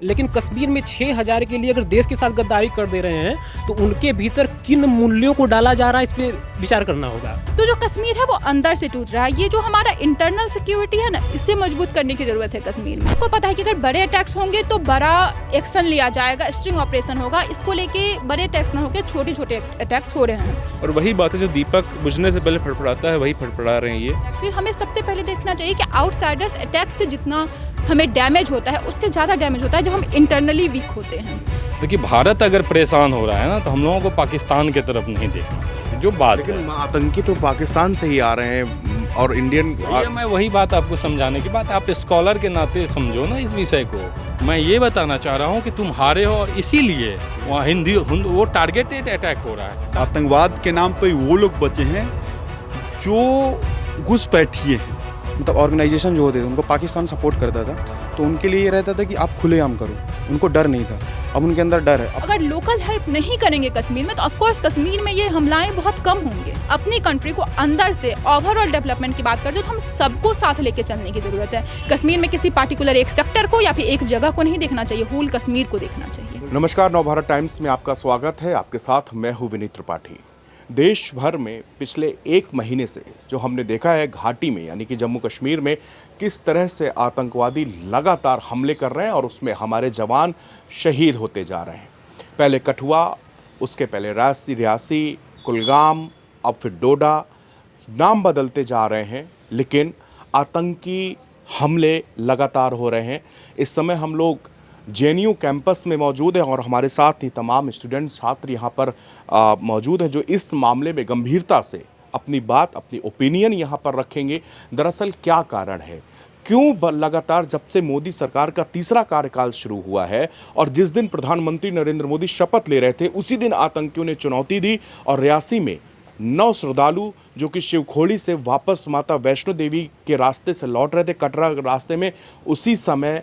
लेकिन कश्मीर में 6000 के लिए अगर देश के साथ गद्दारी कर दे रहे हैं तो उनके भीतर किन मूल्यों को डाला जा रहा है, इस पे विचार करना होगा। तो जो कश्मीर है वो अंदर से टूट रहा है। ये जो हमारा इंटरनल सिक्योरिटी है ना, इससे मजबूत करने की जरूरत है कश्मीर में। आपको पता है कि अगर बड़े अटैक्स होंगे तो बड़ा एक्शन लिया जाएगा, स्ट्रिंग ऑपरेशन होगा। इसको लेके बड़े अटैक्स ना होकर छोटे छोटे अटैक्स हो रहे हैं। और वही बात है जो दीपक बुझने से पहले फड़फड़ाता है, वही फड़फड़ा रहे हैं ये। फिर हमें सबसे पहले देखना चाहिए कि आउटसाइडर्स अटैक्स से जितना हमें डैमेज होता है उससे ज़्यादा डैमेज होता है जब हम इंटरनली वीक होते हैं। देखिए, भारत अगर परेशान हो रहा है ना तो हम लोगों को पाकिस्तान की तरफ नहीं देखना चाहिए। जो बात लेकिन है, आतंकी तो पाकिस्तान से ही आ रहे हैं और इंडियन मैं वही बात आपको समझाने की बात, आप स्कॉलर के नाते समझो ना इस विषय को। मैं ये बताना चाह रहा हूँ कि तुम हारे हो और इसीलिए वहाँ वो टारगेटेड अटैक हो रहा है। आतंकवाद के नाम पे वो लोग बचे हैं जो घुसपैठिए हैं। मतलब ऑर्गेनाइजेशन जो होते थे उनको पाकिस्तान सपोर्ट करता था, तो उनके लिए ये रहता था कि आप खुलेआम करो, उनको डर नहीं था। अब उनके अंदर डर है। अगर लोकल हेल्प नहीं करेंगे कश्मीर में तो ऑफकोर्स कश्मीर में ये हमलाएं बहुत कम होंगे। अपनी कंट्री को अंदर से ओवरऑल डेवलपमेंट की बात करते हो तो हम सबको साथ लेके चलने की जरूरत है। कश्मीर में किसी पार्टिकुलर एक सेक्टर को या फिर एक जगह को नहीं देखना चाहिए, होल कश्मीर को देखना चाहिए। नमस्कार, नवभारत टाइम्स में आपका स्वागत है। आपके साथ मैं हूं विनीत त्रिपाठी। देश भर में पिछले एक महीने से जो हमने देखा है घाटी में यानी कि जम्मू कश्मीर में किस तरह से आतंकवादी लगातार हमले कर रहे हैं और उसमें हमारे जवान शहीद होते जा रहे हैं। पहले कठुआ, उसके पहले रियासी, कुलगाम, अब फिर डोडा, नाम बदलते जा रहे हैं, लेकिन आतंकी हमले लगातार हो रहे हैं। इस समय हम लोग जेएनयू कैंपस में मौजूद हैं और हमारे साथ ही तमाम स्टूडेंट छात्र यहाँ पर मौजूद हैं जो इस मामले में गंभीरता से अपनी बात, अपनी ओपिनियन यहाँ पर रखेंगे। दरअसल क्या कारण है, क्यों लगातार जब से मोदी सरकार का तीसरा कार्यकाल शुरू हुआ है और जिस दिन प्रधानमंत्री नरेंद्र मोदी शपथ ले रहे थे उसी दिन आतंकियों ने चुनौती दी और रियासी में 9 श्रद्धालु जो कि शिवखोड़ी से वापस माता वैष्णो देवी के रास्ते से लौट रहे थे, कटरा रास्ते में, उसी समय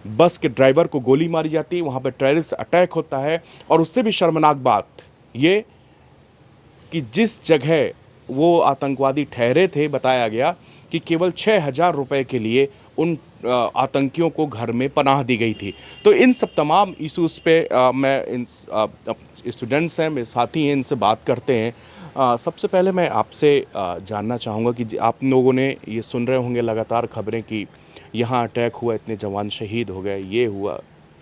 बस के ड्राइवर को गोली मारी जाती है। वहाँ पर टेररिस्ट अटैक होता है और उससे भी शर्मनाक बात ये कि जिस जगह वो आतंकवादी ठहरे थे बताया गया कि केवल 6000 रुपये के लिए उन आतंकियों को घर में पनाह दी गई थी। तो इन सब तमाम इशूज़ पे मैं इन स्टूडेंट्स हैं, मेरे साथी हैं, इनसे बात करते हैं। सबसे पहले मैं आपसे जानना चाहूँगा कि आप लोगों ने ये सुन रहे होंगे लगातार खबरें कि यहाँ अटैक हुआ, इतने जवान शहीद हो गए, ये हुआ।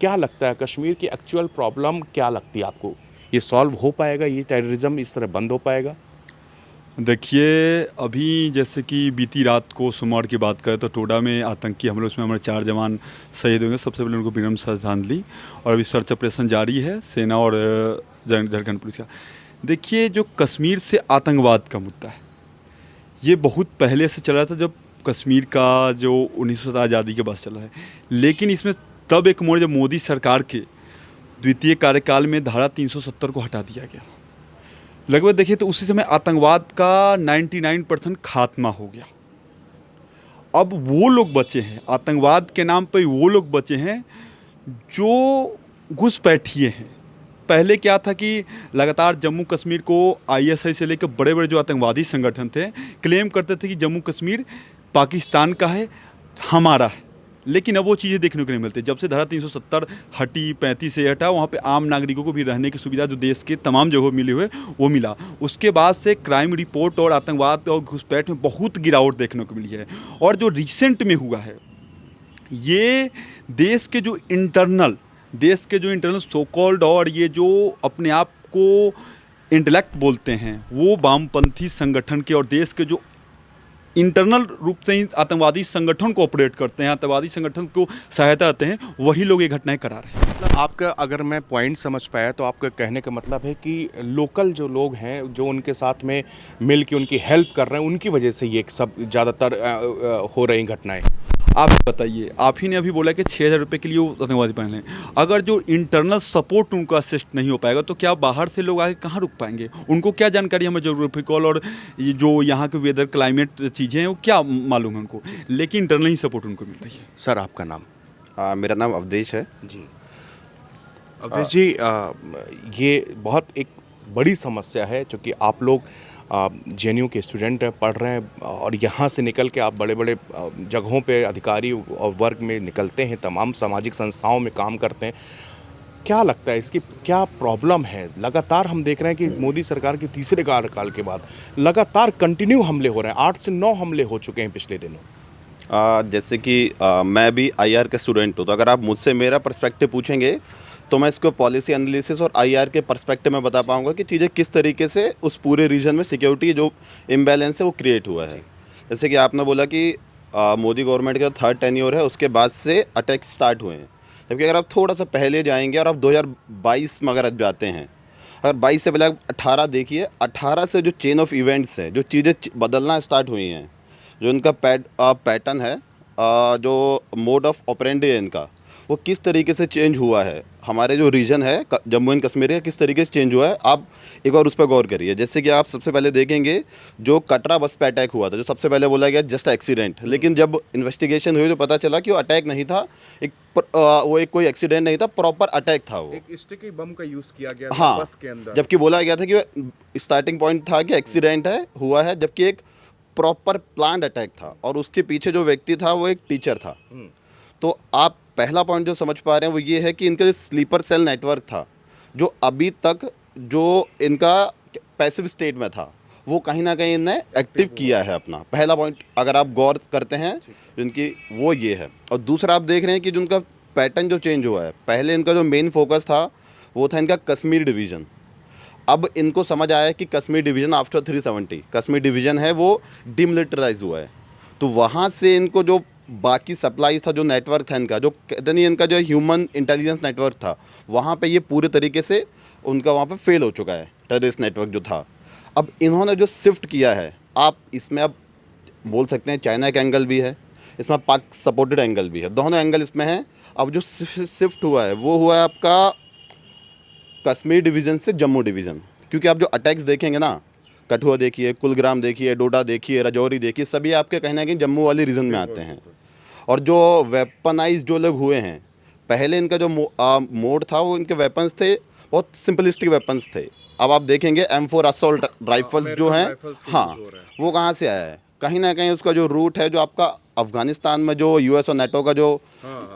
क्या लगता है कश्मीर की एक्चुअल प्रॉब्लम क्या लगती है आपको? ये सॉल्व हो पाएगा, ये टेररिज्म इस तरह बंद हो पाएगा? देखिए, अभी जैसे कि बीती रात को सोमवार की बात करें तो टोडा में आतंकी हमले, उसमें हमारे 4 जवान शहीद हुए। सबसे पहले उनको विनम्र श्रद्धांजलि। और अभी सर्च ऑपरेशन जारी है सेना और झारखंड पुलिस का। देखिए, जो कश्मीर से आतंकवाद का मुद्दा है ये बहुत पहले से चला था, जब कश्मीर का जो 1970 आज़ादी के बाद चला है। लेकिन इसमें तब एक मोड़ जब मोदी सरकार के द्वितीय कार्यकाल में धारा 370 को हटा दिया गया। लगभग देखिए तो उसी समय आतंकवाद का 99% खात्मा हो गया। अब वो लोग बचे हैं, आतंकवाद के नाम पे वो लोग बचे हैं जो घुसपैठिए हैं। पहले क्या था कि लगातार जम्मू कश्मीर को आईएसआई से लेकर बड़े बड़े जो आतंकवादी संगठन थे क्लेम करते थे कि जम्मू कश्मीर पाकिस्तान का है, हमारा है। लेकिन अब वो चीज़ें देखने को नहीं मिलती। जब से धारा 370 हटी, 35 से हटा, वहाँ पे आम नागरिकों को भी रहने की सुविधा जो देश के तमाम जगहों मिले हुए वो मिला। उसके बाद से क्राइम रिपोर्ट और आतंकवाद और घुसपैठ में बहुत गिरावट देखने को मिली है। और जो रिसेंट में हुआ है ये देश के जो इंटरनल सो कॉल्ड और ये जो अपने आप को इंटेलेक्ट बोलते हैं वो वामपंथी संगठन के और देश के जो इंटरनल रूप से ही आतंकवादी संगठन को ऑपरेट करते हैं, आतंकवादी संगठन को सहायता देते हैं, वही लोग ये घटनाएं करा रहे हैं। मतलब आपका, अगर मैं पॉइंट समझ पाया तो आपका कहने का मतलब है कि लोकल जो लोग हैं जो उनके साथ में मिल के उनकी हेल्प कर रहे हैं उनकी वजह से ये सब ज़्यादातर हो रही घटनाएं। आप बताइए, आप ही ने अभी बोला कि 6000 रुपये के लिए वो आतंकवादी पहले हैं। अगर जो इंटरनल सपोर्ट उनका असिस्ट नहीं हो पाएगा तो क्या बाहर से लोग आके कहाँ रुक पाएंगे? उनको क्या जानकारी हमें जोग्राफिकल और ये जो यहाँ के वेदर क्लाइमेट चीज़ें हैं वो क्या मालूम है उनको? लेकिन इंटरनल ही सपोर्ट उनको मिल रही है। सर, आपका नाम? मेरा नाम अवधेश है जी। अवधेश जी, ये बहुत एक बड़ी समस्या है, चूँकि आप लोग जेएनयू के स्टूडेंट पढ़ रहे हैं और यहाँ से निकल के आप बड़े बड़े जगहों पे अधिकारी और वर्ग में निकलते हैं, तमाम सामाजिक संस्थाओं में काम करते हैं। क्या लगता है इसकी क्या प्रॉब्लम है? लगातार हम देख रहे हैं कि मोदी सरकार के तीसरे कार्यकाल के बाद लगातार कंटिन्यू हमले हो रहे हैं, 8 से 9 हमले हो चुके हैं पिछले दिनों। जैसे कि मैं भी आईआर का स्टूडेंट हूँ, तो अगर आप मुझसे मेरा पर्सपेक्टिव पूछेंगे तो मैं इसको पॉलिसी एनालिसिस और आईआर के पर्सपेक्टिव में बता पाऊंगा कि चीज़ें किस तरीके से उस पूरे रीजन में सिक्योरिटी जो इम्बैलेंस है वो क्रिएट हुआ है। जैसे कि आपने बोला कि मोदी गवर्नमेंट का 3rd टेन्योर है, उसके बाद से अटैक स्टार्ट हुए हैं। जबकि अगर आप थोड़ा सा पहले जाएंगे और आप 2022 में अगर जाते हैं, अगर 22 से पहले आप 18 देखिए, 18 से जो चेन ऑफ इवेंट्स है, जो चीज़ें बदलना स्टार्ट हुई हैं, जो इनका पैटर्न है, जो मोड ऑफ ऑपरेंडी है इनका, वो किस तरीके से चेंज हुआ है, हमारे जो रीजन है जम्मू एंड कश्मीर का किस तरीके से चेंज हुआ है, आप एक बार उस पर गौर करिए। जैसे कि आप सबसे पहले देखेंगे जो कटरा बस पे अटैक हुआ था, जो सबसे पहले बोला गया जस्ट एक्सीडेंट, लेकिन जब इन्वेस्टिगेशन हुई तो पता चला कि वो अटैक नहीं था, वो एक कोई एक्सीडेंट नहीं था, प्रॉपर अटैक था। वो एक स्टिकी बम का यूज़ किया गया था हाँ, बस के अंदर, जबकि बोला गया था कि स्टार्टिंग पॉइंट था कि एक्सीडेंट है हुआ है, जबकि एक प्रॉपर प्लान्ड अटैक था और उसके पीछे जो व्यक्ति था वो एक टीचर था। तो आप पहला पॉइंट जो समझ पा रहे हैं वो ये है कि इनका जो स्लीपर सेल नेटवर्क था, जो अभी तक जो इनका पैसिव स्टेट में था, वो कहीं ना कहीं इनने एक्टिव किया है अपना। पहला पॉइंट अगर आप गौर करते हैं जिनकी, वो ये है। और दूसरा आप देख रहे हैं कि जो उनका पैटर्न जो चेंज हुआ है, पहले इनका जो मेन फोकस था वो था इनका कश्मीर डिवीज़न। अब इनको समझ आया कि Kashmir division after 370 Kashmir division है वो डिमिलिटराइज हुआ है, तो वहाँ से इनको जो बाकी सप्लाईज था, जो नेटवर्क था इनका, जो कहते नहीं इनका जो ह्यूमन इंटेलिजेंस नेटवर्क था, वहाँ पे ये पूरे तरीके से उनका वहाँ पे फेल हो चुका है, टेररिस्ट नेटवर्क जो था। अब इन्होंने जो शिफ्ट किया है, आप इसमें अब बोल सकते हैं चाइना का एंगल भी है, इसमें पाक सपोर्टेड एंगल भी है, दोनों एंगल इसमें हैं। अब जो शिफ्ट हुआ है वो हुआ है आपका कश्मीर डिवीज़न से जम्मू डिवीज़न, क्योंकि आप जो अटैक्स देखेंगे ना, कठुआ देखिए, कुलग्राम देखिए, डोडा देखिए, राजौरी देखिए, सभी आपके कहीं ना कहीं जम्मू वाले रीजन में आते हैं। और जो वेपनाइज जो लोग हुए हैं, पहले इनका जो मोड था वो इनके वेपन्स थे बहुत सिंपलिस्टिक वेपन्स थे। अब आप देखेंगे M4 असॉल्ट राइफल्स जो हैं, हाँ, वो कहाँ से आया है? कहीं ना कहीं उसका जो रूट है, जो आपका अफगानिस्तान में जो US और NATO का जो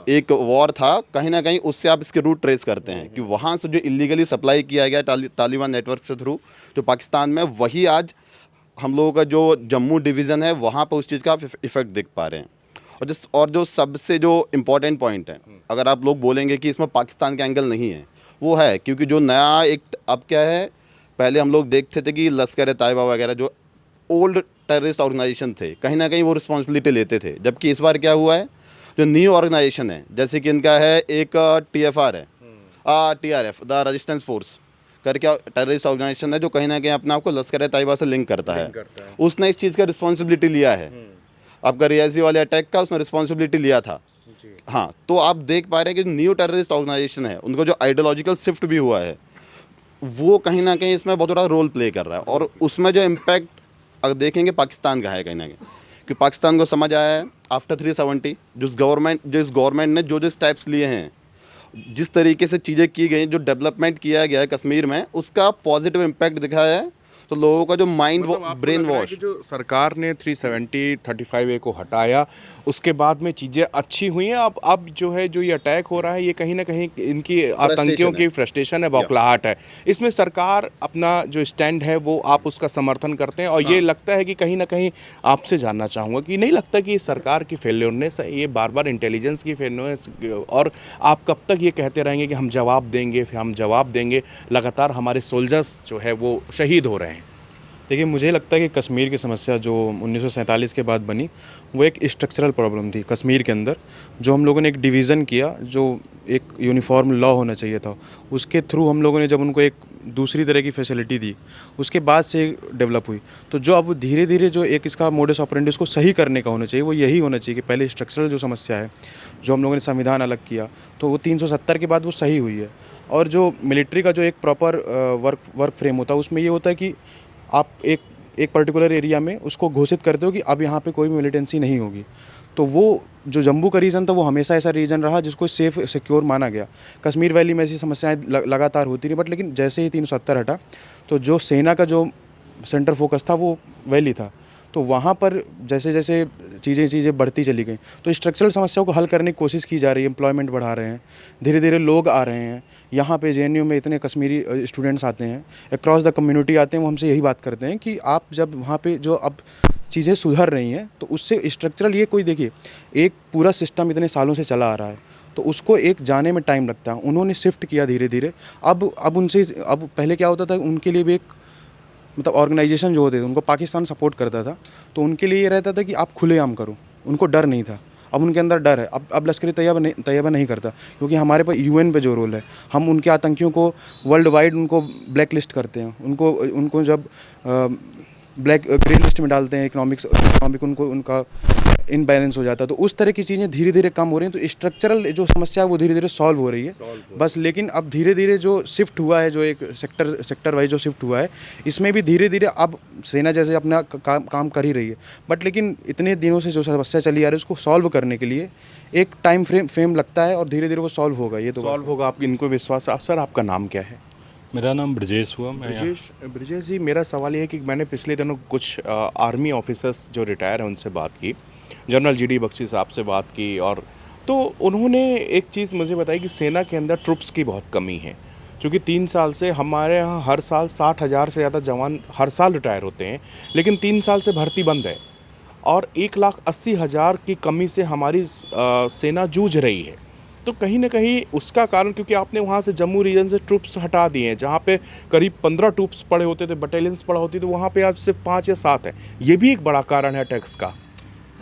एक वॉर था, कहीं ना कहीं उससे आप इसके रूट ट्रेस करते हैं कि वहाँ से जो इलीगली सप्लाई किया गया तालिबान नेटवर्क से थ्रू जो पाकिस्तान में, वही आज हम लोगों का जो जम्मू डिवीज़न है वहाँ पर उस चीज़ का इफेक्ट देख पा रहे हैं। और जो सबसे जो इम्पोर्टेंट पॉइंट है, अगर आप लोग बोलेंगे कि इसमें पाकिस्तान का एंगल नहीं है, वो है क्योंकि जो नया एक अब क्या है, पहले हम लोग देखते थे कि लश्कर तैयबा वगैरह जो ओल्ड टेररिस्ट ऑर्गेनाइजेशन थे, कहीं ना कहीं वो रिस्पॉन्सिबिलिटी लेते थे। जबकि इस बार क्या हुआ है, जो न्यू ऑर्गेनाइजेशन है, जैसे कि इनका है एक TFR है, TRF द रेजिस्टेंस फोर्स करके टेररिस्ट ऑर्गेनाइजेशन है, जो कहीं ना कहीं अपने आप को लश्कर तैयबा से लिंक करता है। उसने इस चीज़ का रिस्पॉन्सिबिलिटी लिया है, आपका रियाजी वाले अटैक का उसने रिस्पॉन्सिबिलिटी लिया था। हाँ, तो आप देख पा रहे हैं कि न्यू टेररिस्ट ऑर्गेनाइजेशन है, उनको जो आइडियोलॉजिकल शिफ्ट भी हुआ है, वो कहीं ना कहीं इसमें बहुत बड़ा रोल प्ले कर रहा है। और उसमें जो इम्पैक्ट अगर देखेंगे पाकिस्तान का है कहीं ना कहीं, कि पाकिस्तान को समझ आया है आफ्टर 370 जिस गवर्नमेंट ने जो स्टेप्स लिए हैं, जिस तरीके से चीज़ें की गई, जो डेवलपमेंट किया गया है कश्मीर में, उसका पॉजिटिव इम्पैक्ट दिखाया है। तो लोगों का जो माइंड ब्रेन वॉश, जो सरकार ने 370 35A को हटाया, उसके बाद में चीज़ें अच्छी हुई हैं। अब जो है, जो ये अटैक हो रहा है, ये कहीं ना कहीं इनकी आतंकियों की फ्रस्ट्रेशन है, बौखलाहट है। इसमें सरकार अपना जो स्टैंड है वो आप उसका समर्थन करते हैं। और ये लगता है कि कहीं ना कहीं आपसे जानना चाहूँगा कि नहीं लगता कि सरकार की फेल्योरनेस है, ये बार बार इंटेलिजेंस की फेल्योरनेस, और आप कब तक ये कहते रहेंगे कि हम जवाब देंगे, फिर हम जवाब देंगे, लगातार हमारे सोल्जर्स जो है वो शहीद हो रहे हैं? देखिए, मुझे लगता है कि कश्मीर की समस्या जो 1947 के बाद बनी, वो एक स्ट्रक्चरल प्रॉब्लम थी कश्मीर के अंदर। जो हम लोगों ने एक डिवीज़न किया, जो एक यूनिफॉर्म लॉ होना चाहिए था, उसके थ्रू हम लोगों ने जब उनको एक दूसरी तरह की फैसिलिटी दी, उसके बाद से डेवलप हुई। तो जो अब धीरे धीरे जो एक इसका मोडस ऑपरेंडी उसको सही करने का होना चाहिए, वो यही होना चाहिए कि पहले स्ट्रक्चरल जो समस्या है, जो हम लोगों ने संविधान अलग किया, तो वो 370 के बाद वो सही हुई है। और जो मिलिट्री का जो एक प्रॉपर वर्क फ्रेम होता है, उसमें ये होता है कि आप एक पर्टिकुलर एरिया में उसको घोषित करते हो कि अब यहाँ पे कोई मिलिटेंसी नहीं होगी। तो वो जो जम्मू का रीजन था, वो हमेशा ऐसा रीजन रहा जिसको सेफ सिक्योर माना गया। कश्मीर वैली में ऐसी समस्याएं लगातार होती रही, बट लेकिन जैसे ही 370 हटा, तो जो सेना का जो सेंटर फोकस था वो वैली था। तो वहाँ पर जैसे जैसे चीज़ें बढ़ती चली गई, तो स्ट्रक्चरल समस्याओं को हल करने की कोशिश की जा रही है। एम्प्लॉयमेंट बढ़ा रहे हैं, धीरे धीरे लोग आ रहे हैं यहाँ पे। जेएनयू में इतने कश्मीरी स्टूडेंट्स आते हैं, अक्रॉस द कम्युनिटी आते हैं, वो हमसे यही बात करते हैं कि आप जब वहाँ पे जो अब चीज़ें सुधर रही हैं तो उससे स्ट्रक्चरल ये कोई देखिए एक पूरा सिस्टम इतने सालों से चला आ रहा है तो उसको एक जाने में टाइम लगता है। उन्होंने शिफ्ट किया धीरे धीरे। अब उनसे अब पहले क्या होता था, उनके लिए भी एक मतलब ऑर्गेनाइजेशन जो होते थे उनको पाकिस्तान सपोर्ट करता था, तो उनके लिए ये रहता था कि आप खुलेआम करो, उनको डर नहीं था। अब उनके अंदर डर है। अब लश्कर तैयबा नहीं करता, क्योंकि हमारे पास यूएन पे जो रोल है, हम उनके आतंकियों को वर्ल्ड वाइड उनको ब्लैक लिस्ट करते हैं। उनको जब ग्रे लिस्ट में डालते हैं, इकोनॉमिक उनको उनका इनबैलेंस हो जाता है। तो उस तरह की चीज़ें धीरे धीरे कम हो रही हैं। तो स्ट्रक्चरल जो समस्या है वो धीरे धीरे सॉल्व हो रही है बस। लेकिन अब धीरे धीरे जो शिफ्ट हुआ है, जो एक सेक्टर वाइज जो शिफ्ट हुआ है, इसमें भी धीरे धीरे अब सेना जैसे अपना काम कर ही रही है। बट लेकिन इतने दिनों से जो समस्या चली आ रही है उसको सॉल्व करने के लिए एक टाइम फ्रेम लगता है और धीरे धीरे वो सॉल्व होगा। ये तो सॉल्व होगा, आप इनको विश्वास है। सर आपका नाम क्या है? मेरा नाम ब्रजेश हुआ। मैं ब्रजेश जी, मेरा सवाल ये है कि मैंने पिछले दिनों कुछ आर्मी ऑफिसर्स जो रिटायर हैं उनसे बात की, जनरल जीडी बख्शी साहब से बात की, और तो उन्होंने एक चीज़ मुझे बताई कि सेना के अंदर ट्रुप्स की बहुत कमी है। क्योंकि 3 साल से हमारे यहाँ हर साल 60,000 से ज़्यादा जवान हर साल रिटायर होते हैं, लेकिन 3 साल से भर्ती बंद है और 1,80,000 की कमी से हमारी सेना जूझ रही है। तो कहीं ना कहीं उसका कारण, क्योंकि आपने वहाँ से जम्मू रीजन से ट्रुप्स हटा दिए हैं, जहाँ पे करीब 15 ट्रुप्स पड़े होते थे, बटालियंस पड़ा होती, तो वहाँ पे आज सिर्फ 5 या 7 है। ये भी एक बड़ा कारण है टैक्स का।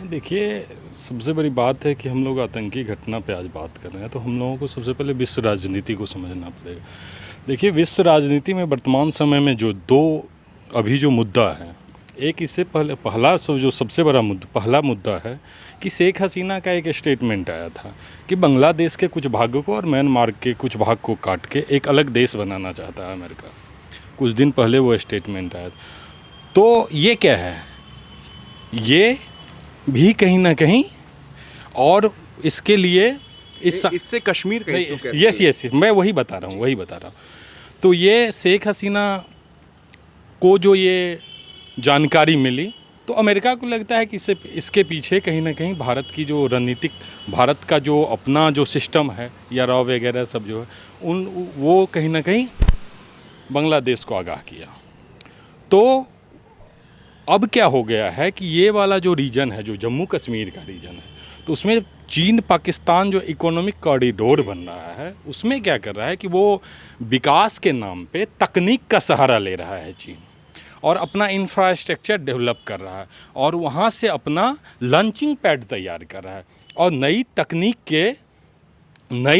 देखिए, सबसे बड़ी बात है कि हम लोग आतंकी घटना पे आज बात कर रहे हैं, तो हम लोगों को सबसे पहले विश्व राजनीति को समझना पड़ेगा। देखिए, विश्व राजनीति में वर्तमान समय में जो अभी जो मुद्दा है, एक इससे पहले जो सबसे बड़ा पहला मुद्दा है कि शेख हसीना का एक स्टेटमेंट आया था कि बांग्लादेश के कुछ भागों को और म्यांमार के कुछ भाग को काट के एक अलग देश बनाना चाहता है अमेरिका। कुछ दिन पहले वो स्टेटमेंट आया। तो ये क्या है, ये भी कहीं ना कहीं, और इसके लिए इससे कश्मीर का इशू कैसे? यस, मैं वही बता रहा हूँ। तो ये शेख हसीना को जो ये जानकारी मिली, तो अमेरिका को लगता है कि इसके पीछे कहीं ना कहीं भारत की जो रणनीतिक, भारत का जो अपना जो सिस्टम है या रॉ वगैरह सब जो है वो कहीं ना कहीं बांग्लादेश को आगाह किया। तो अब क्या हो गया है कि ये वाला जो रीजन है, जो जम्मू कश्मीर का रीजन है, तो उसमें चीन पाकिस्तान जो इकोनॉमिक कॉरिडोर बन रहा है, उसमें क्या कर रहा है कि वो विकास के नाम पे तकनीक का सहारा ले रहा है चीन, और अपना इंफ्रास्ट्रक्चर डेवलप कर रहा है, और वहाँ से अपना लॉन्चिंग पैड तैयार कर रहा है, और नई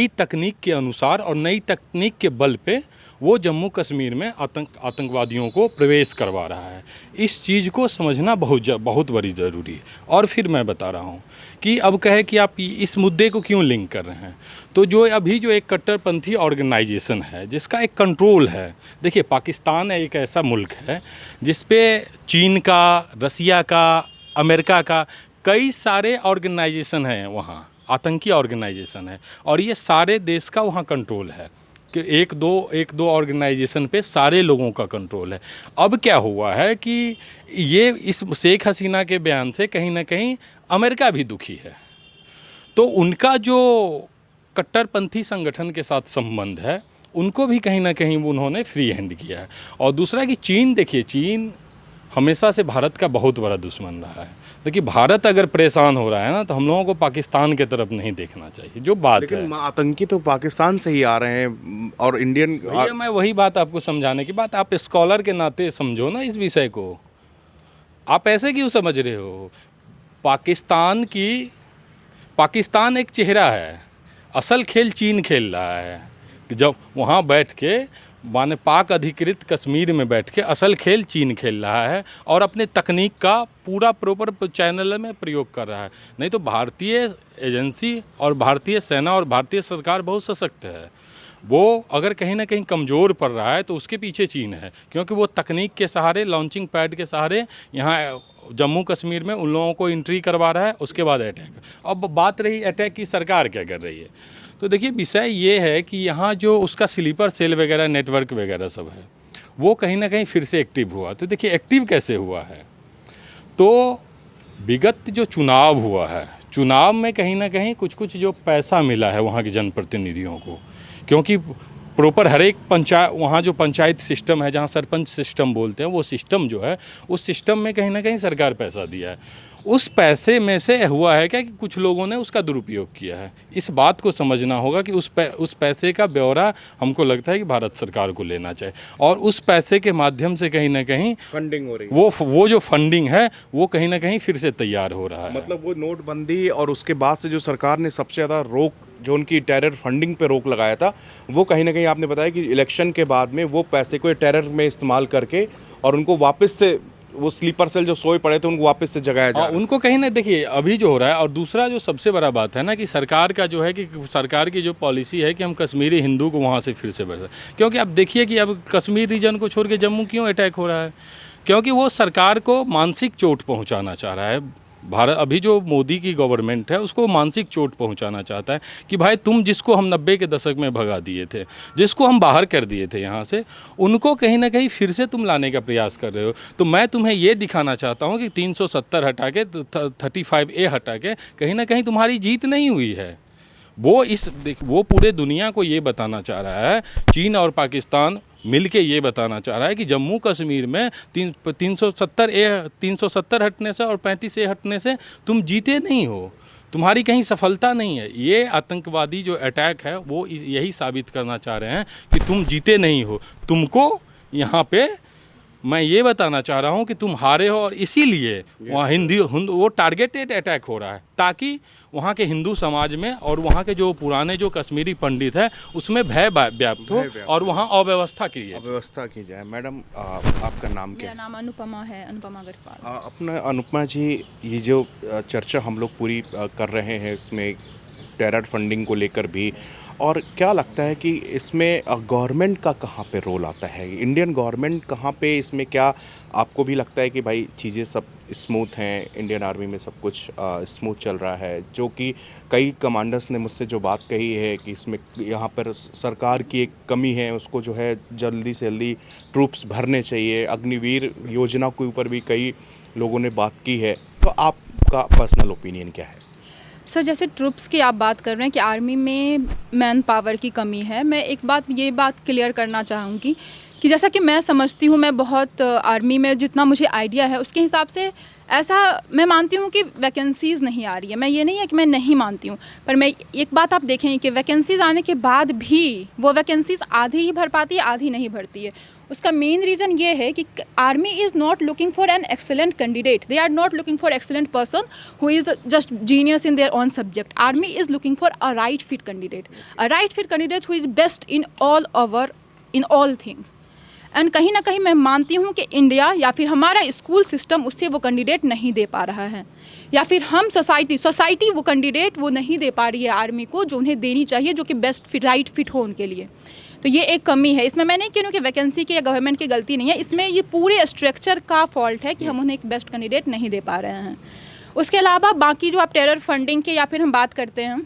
तकनीक के अनुसार और नई तकनीक के बल पे वो जम्मू कश्मीर में आतंकवादियों को प्रवेश करवा रहा है। इस चीज़ को समझना बहुत बड़ी ज़रूरी है। और फिर मैं बता रहा हूँ कि अब कहे कि आप इस मुद्दे को क्यों लिंक कर रहे हैं, तो जो अभी जो एक कट्टरपंथी ऑर्गेनाइजेशन है जिसका एक कंट्रोल है, देखिए पाकिस्तान एक ऐसा मुल्क है जिस पे चीन का, रसिया का, अमेरिका का कई सारे ऑर्गेनाइजेशन हैं, वहाँ आतंकी ऑर्गेनाइजेशन है, और ये सारे देश का वहाँ कंट्रोल है कि एक दो ऑर्गेनाइजेशन पे सारे लोगों का कंट्रोल है। अब क्या हुआ है कि ये इस शेख हसीना के बयान से कहीं ना कहीं अमेरिका भी दुखी है, तो उनका जो कट्टरपंथी संगठन के साथ संबंध है उनको भी कहीं ना कहीं उन्होंने फ्री हैंड किया है। और दूसरा कि चीन, देखिए चीन हमेशा से भारत का बहुत बड़ा दुश्मन रहा है। देखिए, भारत अगर परेशान हो रहा है ना, तो हम लोगों को पाकिस्तान की तरफ नहीं देखना चाहिए। जो बात है, लेकिन आतंकी तो पाकिस्तान से ही आ रहे हैं, और इंडियन मैं वही बात आपको समझाने की बात, आप स्कॉलर के नाते समझो ना इस विषय को। आप ऐसे क्यों समझ रहे हो? पाकिस्तान एक चेहरा है, असल खेल चीन खेल रहा है। जब वहाँ बैठ के माने पाक अधिकृत कश्मीर में बैठ के असल खेल चीन खेल रहा है, और अपने तकनीक का पूरा प्रॉपर चैनल में प्रयोग कर रहा है। नहीं तो भारतीय एजेंसी और भारतीय सेना और भारतीय सरकार बहुत सशक्त है। वो अगर कहीं ना कहीं कमज़ोर पड़ रहा है तो उसके पीछे चीन है, क्योंकि वो तकनीक के सहारे, लॉन्चिंग पैड के सहारे यहाँ जम्मू कश्मीर में उन लोगों को एंट्री करवा रहा है, उसके बाद अटैक। अब बात रही अटैक की, सरकार क्या कर रही है, तो देखिए विषय ये है कि यहाँ जो उसका स्लीपर सेल वगैरह, नेटवर्क वगैरह सब है, वो कहीं ना कहीं फिर से एक्टिव हुआ। तो देखिए एक्टिव कैसे हुआ है, तो विगत जो चुनाव हुआ है, चुनाव में कहीं ना कहीं कुछ जो पैसा मिला है वहाँ के जनप्रतिनिधियों को, क्योंकि प्रॉपर हर एक पंचायत, वहाँ जो पंचायत सिस्टम है, जहाँ सरपंच सिस्टम बोलते हैं, वो सिस्टम जो है उस सिस्टम में कहीं ना कहीं सरकार पैसा दिया है। उस पैसे में से हुआ है क्या कि कुछ लोगों ने उसका दुरुपयोग किया है। इस बात को समझना होगा कि उस पैसे का ब्यौरा हमको लगता है कि भारत सरकार को लेना चाहिए, और उस पैसे के माध्यम से कहीं ना कहीं फंडिंग हो रही है, वो जो फंडिंग है वो कहीं ना कहीं फिर से तैयार हो रहा है। मतलब वो नोटबंदी और उसके बाद से जो सरकार ने सबसे ज़्यादा रोक, जो उनकी टेरर फंडिंग पे रोक लगाया था, वो कहीं ना कहीं आपने बताया कि इलेक्शन के बाद में वो पैसे को रर में इस्तेमाल करके और उनको वापस से वो स्लीपर सेल जो सोए पड़े थे उनको वापस से जगाया जाए। उनको कहीं ना, देखिए अभी जो हो रहा है, और दूसरा जो सबसे बड़ा बात है ना कि सरकार का जो है कि सरकार की जो पॉलिसी है कि हम कश्मीरी हिंदू को वहाँ से फिर से बचा, क्योंकि अब देखिए कि अब कश्मीर रीजन को छोड़ के जम्मू क्यों अटैक हो रहा है, क्योंकि वो सरकार को मानसिक चोट पहुँचाना चाह रहा है। भारत अभी जो मोदी की गवर्नमेंट है उसको मानसिक चोट पहुंचाना चाहता है कि भाई तुम जिसको हम 90 के दशक में भगा दिए थे, जिसको हम बाहर कर दिए थे यहाँ से, उनको कहीं ना कहीं फिर से तुम लाने का प्रयास कर रहे हो। तो मैं तुम्हें ये दिखाना चाहता हूँ कि 370 हटा के 35A हटा के कहीं ना कहीं तुम्हारी जीत नहीं हुई है। वो पूरे दुनिया को ये बताना चाह रहा है, चीन और पाकिस्तान मिलके ये बताना चाह रहा है कि जम्मू कश्मीर में 370 हटने से और 35A हटने से तुम जीते नहीं हो, तुम्हारी कहीं सफलता नहीं है। ये आतंकवादी जो अटैक है वो यही साबित करना चाह रहे हैं कि तुम जीते नहीं हो। तुमको यहाँ पे मैं ये बताना चाह रहा हूँ कि तुम हारे हो, और इसीलिए वहाँ वो टारगेटेड अटैक हो रहा है ताकि वहाँ के हिंदू समाज में और वहाँ के जो पुराने जो कश्मीरी पंडित हैं उसमें भय व्याप्त हो और वहाँ अव्यवस्था की जाए। मैडम आपका नाम क्या मेरा नाम अनुपमा है, अनुपमा अग्रवाल। अपना अनुपमा जी, ये जो चर्चा हम लोग पूरी कर रहे हैं इसमें टेरर फंडिंग को लेकर भी, और क्या लगता है कि इसमें गवर्नमेंट का कहाँ पे रोल आता है, इंडियन गवर्नमेंट कहाँ पे इसमें, क्या आपको भी लगता है कि भाई चीज़ें सब स्मूथ हैं, इंडियन आर्मी में सब कुछ स्मूथ चल रहा है? जो कि कई कमांडर्स ने मुझसे जो बात कही है कि इसमें यहाँ पर सरकार की एक कमी है, उसको जो है जल्दी से जल्दी ट्रूप्स भरने चाहिए। अग्निवीर योजना के ऊपर भी कई लोगों ने बात की है, तो आपका पर्सनल ओपिनियन क्या है? सर, जैसे ट्रुप्स की आप बात कर रहे हैं कि आर्मी में मैन पावर की कमी है, मैं एक बात क्लियर करना चाहूँगी कि जैसा कि मैं समझती हूँ, मैं बहुत आर्मी में जितना मुझे आइडिया है उसके हिसाब से ऐसा मैं मानती हूँ कि वैकेंसीज़ नहीं आ रही है। मैं ये नहीं है कि मैं नहीं मानती हूँ, पर मैं एक बात आप देखेंगे कि वैकेंसीज़ आने के बाद भी वो वैकेंसीज़ आधी ही भर पाती है, आधी नहीं भरती है। उसका मेन रीज़न ये है कि army is not looking for an excellent candidate, they are not looking for excellent person who is just genius in their own subject. Army is looking for a right fit candidate who is best in all thing. And कहीं ना कहीं मैं मानती हूँ कि India या फिर हमारा स्कूल सिस्टम उससे वो कैंडिडेट नहीं दे पा रहा है, या फिर हम सोसाइटी वो कैंडिडेट वो नहीं दे पा रही है आर्मी को जो उन्हें देनी चाहिए, जो कि बेस्ट राइट फिट हो उनके लिए। तो ये एक कमी है। इसमें मैं नहीं कह रही हूँ कि वैकेंसी की या गवर्नमेंट की गलती नहीं है, इसमें ये पूरे स्ट्रक्चर का फॉल्ट है कि हम उन्हें एक बेस्ट कैंडिडेट नहीं दे पा रहे हैं। उसके अलावा बाकी जो आप टेरर फंडिंग के या फिर हम बात करते हैं,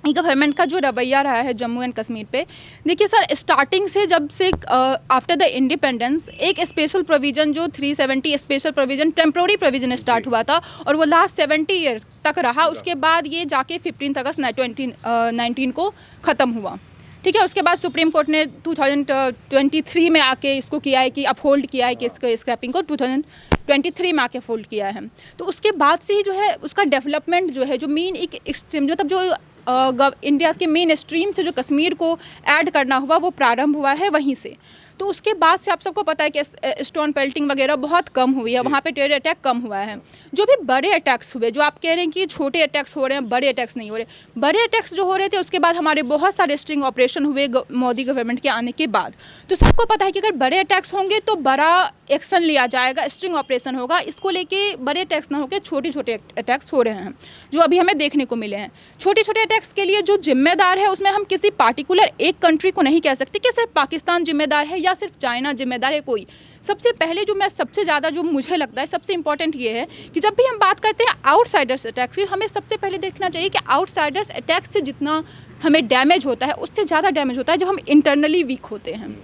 गवर्नमेंट का जो रवैया रहा है जम्मू एंड कश्मीर पे, देखिए सर, स्टार्टिंग से जब से आफ्टर द इंडिपेंडेंस एक स्पेशल प्रोविज़न जो 370 special provision temporary provision start हुआ था और वो लास्ट 70 ईयर तक रहा। उसके बाद ये जाके 15 अगस्त 2019 को ख़त्म हुआ, ठीक है। उसके बाद सुप्रीम कोर्ट ने 2023 में आके इसको किया है कि अपहोल्ड किया है कि इसको स्क्रैपिंग को 2023 में आके फोल्ड किया है। तो उसके बाद से ही जो है उसका डेवलपमेंट जो है, जो मेन एक एक्सट्रीम मतलब जो इंडिया के मेन स्ट्रीम से जो कश्मीर को ऐड करना हुआ वो प्रारंभ हुआ है वहीं से। तो उसके बाद से आप सबको पता है कि स्टोन पेल्टिंग वगैरह बहुत कम हुई है, वहाँ पे टेरर अटैक कम हुआ है। जो भी बड़े अटैक्स हुए, जो आप कह रहे हैं कि छोटे अटैक्स हो रहे हैं, बड़े अटैक्स नहीं हो रहे, बड़े अटैक्स जो हो रहे थे उसके बाद हमारे बहुत सारे स्ट्रिंग ऑपरेशन हुए मोदी गवर्नमेंट के आने के बाद। तो सबको पता है कि अगर बड़े अटैक्स होंगे तो बड़ा एक्शन लिया जाएगा, स्ट्रिंग ऑपरेशन होगा। इसको लेके बड़े अटैक्स ना होकर छोटे छोटे अटैक्स हो रहे हैं जो अभी हमें देखने को मिले हैं। छोटे छोटे अटैक्स के लिए जो जिम्मेदार है उसमें हम किसी पार्टिकुलर एक कंट्री को नहीं कह सकते कि सिर्फ पाकिस्तान जिम्मेदार है या सिर्फ चाइना जिम्मेदार है कोई। सबसे पहले जो मैं सबसे ज़्यादा जो मुझे लगता है सबसे इंपॉर्टेंट ये है कि जब भी हम बात करते हैं आउटसाइडर्स अटैक्स की, हमें सबसे पहले देखना चाहिए कि आउटसाइडर्स अटैक्स से जितना हमें डैमेज होता है उससे ज़्यादा डैमेज होता है जब हम इंटरनली वीक होते हैं।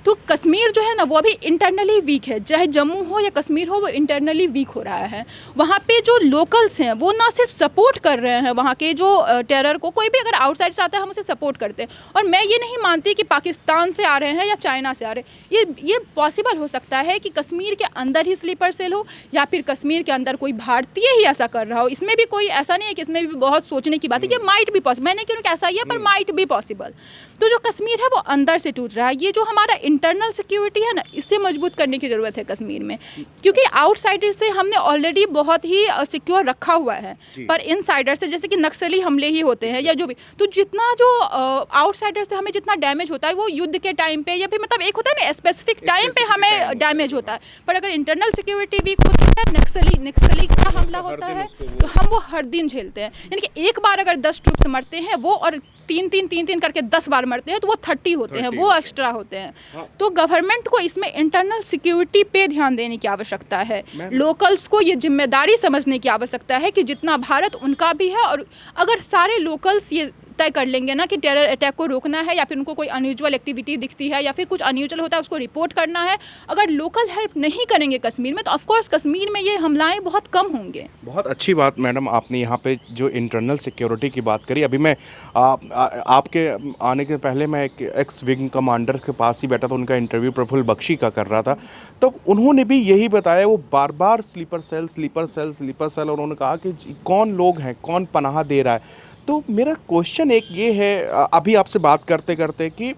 तो कश्मीर जो है ना वो अभी इंटरनली वीक है, चाहे जम्मू हो या कश्मीर हो, वो इंटरनली वीक हो रहा है। वहाँ पे जो लोकल्स हैं वो ना सिर्फ सपोर्ट कर रहे हैं वहाँ के जो टेरर को, कोई भी अगर आउटसाइड से आता है हम उसे सपोर्ट करते हैं। और मैं ये नहीं मानती कि पाकिस्तान से आ रहे हैं या चाइना से आ रहे हैं, ये पॉसिबल हो सकता है कि कश्मीर के अंदर ही स्लीपर सेल हो या फिर कश्मीर के अंदर कोई भारतीय ही ऐसा कर रहा हो। इसमें भी कोई ऐसा नहीं है कि इसमें भी बहुत सोचने की बात है, ये माइट भी पॉसिबल, मैं नहीं कह रही कि ऐसा ही है पर माइट भी पॉसिबल। तो जो कश्मीर है वो अंदर से टूट रहा है। ये जो हमारा इंटरनल सिक्योरिटी है ना, इसे मजबूत करने की ज़रूरत है कश्मीर में, क्योंकि आउटसाइडर से हमने ऑलरेडी बहुत ही सिक्योर रखा हुआ है, पर इनसाइडर से जैसे कि नक्सली हमले ही होते हैं या जो भी, तो जितना जो आउटसाइडर से हमें जितना डैमेज होता है वो युद्ध के टाइम पे या फिर मतलब एक होता है ना स्पेसिफिक टाइम पे हमें डैमेज होता है, पर अगर इंटरनल सिक्योरिटी वीक होती है, नक्सली का हमला होता है तो हम वो हर दिन झेलते हैं। यानी कि एक बार अगर 10 ट्रूप्स मरते हैं वो, और तीन करके 10 बार मरते हैं तो वो 30 होते हैं, वो एक्स्ट्रा होते हैं। तो गवर्नमेंट को इसमें इंटरनल सिक्योरिटी पे ध्यान देने की आवश्यकता है। लोकल्स को ये जिम्मेदारी समझने की आवश्यकता है कि जितना भारत उनका भी है, और अगर सारे लोकल्स ये तय कर लेंगे ना कि टेरर अटैक को रोकना है या फिर उनको कोई अनयूजुअल एक्टिविटी दिखती है या फिर कुछ अनयूजुअल होता है उसको रिपोर्ट करना है, अगर लोकल हेल्प नहीं करेंगे कश्मीर में तो ऑफकोर्स कश्मीर में ये हमलाएं बहुत कम होंगे। बहुत अच्छी बात मैडम आपने यहाँ पे जो इंटरनल सिक्योरिटी की बात करी। अभी मैं आपके आने के पहले मैं एक एक्स विंग कमांडर के पास ही बैठा था, उनका इंटरव्यू प्रफुल्ल बख्शी का कर रहा था, तो उन्होंने भी यही बताया, वो बार बार स्लीपर सेल और उन्होंने कहा कि कौन लोग हैं, कौन पनाह दे रहा है। तो मेरा क्वेश्चन एक ये है अभी आपसे बात करते करते कि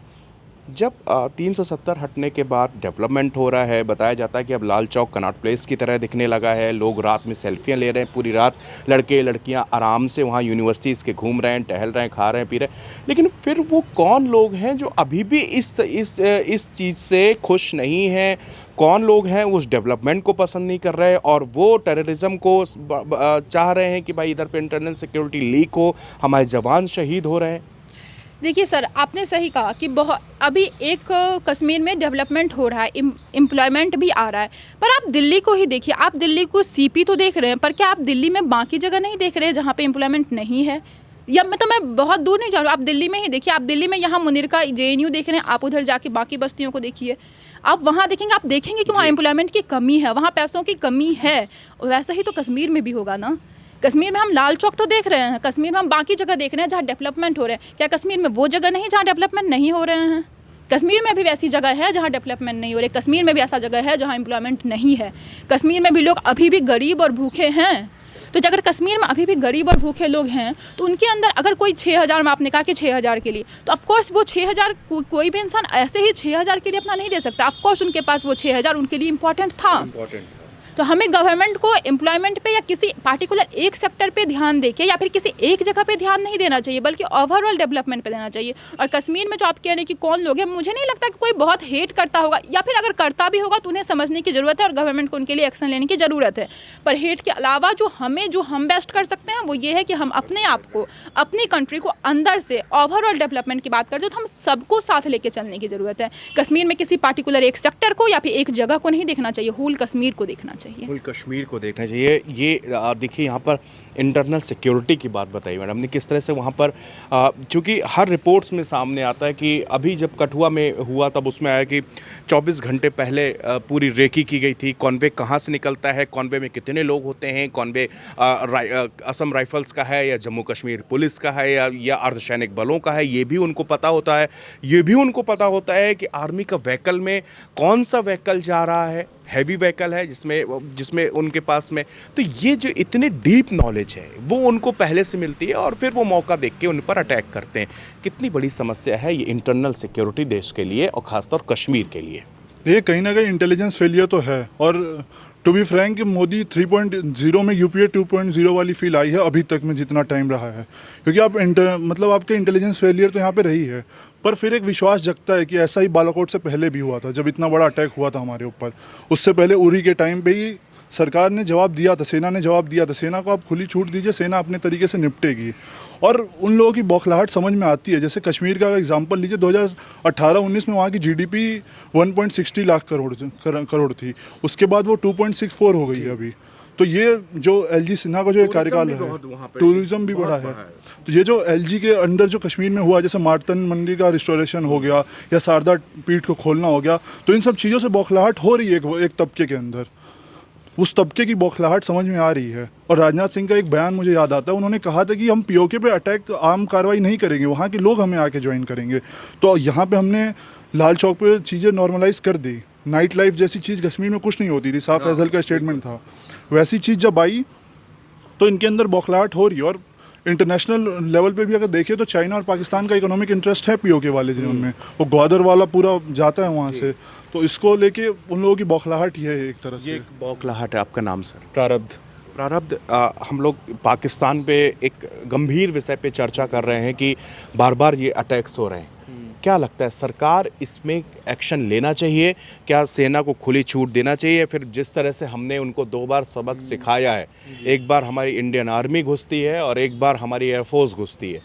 जब 370 हटने के बाद डेवलपमेंट हो रहा है, बताया जाता है कि अब लाल चौक कनॉट प्लेस की तरह दिखने लगा है, लोग रात में सेल्फियां ले रहे हैं, पूरी रात लड़के लड़कियां आराम से वहाँ यूनिवर्सिटीज़ के घूम रहे हैं, टहल रहे हैं, खा रहे हैं, पी रहे हैं। लेकिन फिर वो कौन लोग हैं जो अभी भी इस चीज़ से खुश नहीं हैं, कौन लोग हैं उस डेवलपमेंट को पसंद नहीं कर रहे और वो टेररिज्म को चाह रहे हैं कि भाई इधर पे इंटरनल सिक्योरिटी लीक हो, हमारे जवान शहीद हो रहे हैं। देखिए सर, आपने सही कहा कि बहुत अभी एक कश्मीर में डेवलपमेंट हो रहा है, एम्प्लॉयमेंट भी आ रहा है, पर आप दिल्ली को ही देखिए, आप दिल्ली को सीपी तो देख रहे हैं, पर क्या आप दिल्ली में बाकी जगह नहीं देख रहे हैं जहाँ पे एम्प्लॉयमेंट नहीं है? या मतलब मैं बहुत दूर नहीं जा रहा हूँ, आप दिल्ली में ही देखिए, आप दिल्ली में यहाँ मुनीर का JNU देख रहे हैं, आप उधर जाके बाकी बस्तियों को देखिए, आप वहाँ देखेंगे, आप देखेंगे कि वहाँ एम्प्लॉयमेंट की कमी है, वहाँ पैसों की कमी है। वैसा ही तो कश्मीर में भी होगा ना। कश्मीर में हम लाल चौक तो देख रहे हैं, कश्मीर में हम बाकी जगह देख रहे हैं जहाँ डेवलपमेंट हो रहे हैं, क्या कश्मीर में वो जगह नहीं जहाँ डेवलपमेंट नहीं हो रहे हैं? कश्मीर में भी वैसी जगह है जहाँ डेवलपमेंट नहीं हो रही, कश्मीर में भी ऐसा जगह है जहाँ एम्प्लॉयमेंट नहीं है, कश्मीर में भी लोग अभी भी गरीब और भूखे हैं। तो अगर कश्मीर में अभी भी गरीब और भूखे लोग हैं तो उनके अंदर अगर कोई 6000 में, आपने कहा कि 6000 के लिए, तो ऑफकोर्स वो 6000 कोई भी इंसान ऐसे ही 6000 के लिए अपना नहीं दे सकता। ऑफकोर्स उनके पास वो 6000 उनके लिए इम्पोर्टेंट था। तो हमें गवर्नमेंट को एम्प्लॉयमेंट पे या किसी पार्टिकुलर एक सेक्टर पे ध्यान देके या फिर किसी एक जगह पे ध्यान नहीं देना चाहिए, बल्कि ओवरऑल डेवलपमेंट पे देना चाहिए। और कश्मीर में जो आप कह रहे हैं कि कौन लोग हैं, मुझे नहीं लगता कि कोई बहुत हेट करता होगा, या फिर अगर करता भी होगा तो उन्हें समझने की ज़रूरत है और गवर्नमेंट को उनके लिए एक्शन लेने की ज़रूरत है। पर हेट के अलावा जो हम बेस्ट कर सकते हैं वो ये है कि हम अपने आप को, अपनी कंट्री को अंदर से ओवरऑल डेवलपमेंट की बात करते हो तो हम सबको साथ लेके चलने की ज़रूरत है। कश्मीर में किसी पार्टिकुलर एक सेक्टर को या फिर एक जगह को नहीं देखना चाहिए, होल कश्मीर को देखना चाहिए। होल कश्मीर को देखना चाहिए। ये देखिए यहाँ पर इंटरनल सिक्योरिटी की बात बताई मैडम ने, किस तरह से वहाँ पर चूँकि हर रिपोर्ट्स में सामने आता है कि अभी जब कठुआ में हुआ तब उसमें आया कि 24 घंटे पहले पूरी रेकी की गई थी, कॉन्वे कहाँ से निकलता है, कॉन्वे में कितने लोग होते हैं, कॉन्वे असम राइफल्स का है या जम्मू कश्मीर पुलिस का है या अर्धसैनिक बलों का है, ये भी उनको पता होता है। ये भी उनको पता होता है कि आर्मी का व्हीकल में कौन सा व्हीकल जा रहा है, हैवी व्हीकल है जिसमें उनके पास में, तो ये जो इतने डीप नॉलेज है वो उनको पहले से मिलती है और फिर वो मौका देख के उन पर अटैक करते हैं। कितनी बड़ी समस्या है ये इंटरनल सिक्योरिटी देश के लिए और ख़ासतौर कश्मीर के लिए। ये कहीं ना कहीं इंटेलिजेंस फेलियर तो है, और टू बी फ्रैंक मोदी 3.0 में यूपीए 2.0 वाली फील आई है अभी तक में जितना टाइम रहा है, क्योंकि आप मतलब आपके इंटेलिजेंस फेलियर तो यहाँ पे रही है, पर फिर एक विश्वास जगता है कि ऐसा ही बालाकोट से पहले भी हुआ था, जब इतना बड़ा अटैक हुआ था हमारे ऊपर। उससे पहले उरी के टाइम पे ही सरकार ने जवाब दिया था, सेना ने जवाब दिया था। सेना को आप खुली छूट दीजिए, सेना अपने तरीके से निपटेगी। और उन लोगों की बौखलाहट समझ में आती है। जैसे कश्मीर का एग्जांपल लीजिए, 2018-19 में वहाँ की GDP 1.60 लाख करोड़ थी, उसके बाद वो 2.64 हो गई है अभी। तो ये जो एलजी सिन्हा का जो ये कार्यकाल है, टूरिज्म भी बढ़ा है। तो ये जो एलजी के अंडर जो कश्मीर में हुआ, जैसे मार्तन मंडी का रिस्टोरेशन हो गया या शारदा पीठ को खोलना हो गया, तो इन सब चीज़ों से बौखलाहट हो रही है एक तबके के अंदर। उस तबके की बौखलाहट समझ में आ रही है। और राजनाथ सिंह का एक बयान मुझे याद आता है, उन्होंने कहा था कि हम पीओके पे अटैक आम कार्रवाई नहीं करेंगे, वहाँ के लोग हमें आके ज्वाइन करेंगे। तो यहाँ पे हमने लाल चौक पे चीज़ें नॉर्मलाइज कर दी। नाइट लाइफ जैसी चीज़ कश्मीर में कुछ नहीं होती थी, साफ फैजल का स्टेटमेंट था। वैसी चीज़ जब आई तो इनके अंदर बौखलाहट हो रही है। और इंटरनेशनल लेवल पे भी अगर देखें तो चाइना और पाकिस्तान का इकोनॉमिक इंटरेस्ट है पीओके वाले जोन में, वो ग्वादर वाला पूरा जाता है वहाँ से। तो इसको लेके उन लोगों की बौखलाहट ही है एक तरह से। ये एक बौखलाहट है। आपका नाम सर? प्रारब्ध। प्रारब्ध, हम लोग पाकिस्तान पे एक गंभीर विषय पे चर्चा कर रहे हैं कि बार बार ये अटैक्स हो रहे हैं। क्या लगता है सरकार इसमें एक्शन लेना चाहिए? क्या सेना को खुली छूट देना चाहिए? फिर जिस तरह से हमने उनको 2 बार सबक सिखाया है, एक बार हमारी इंडियन आर्मी घुसती है और एक बार हमारी एयरफोर्स घुसती है,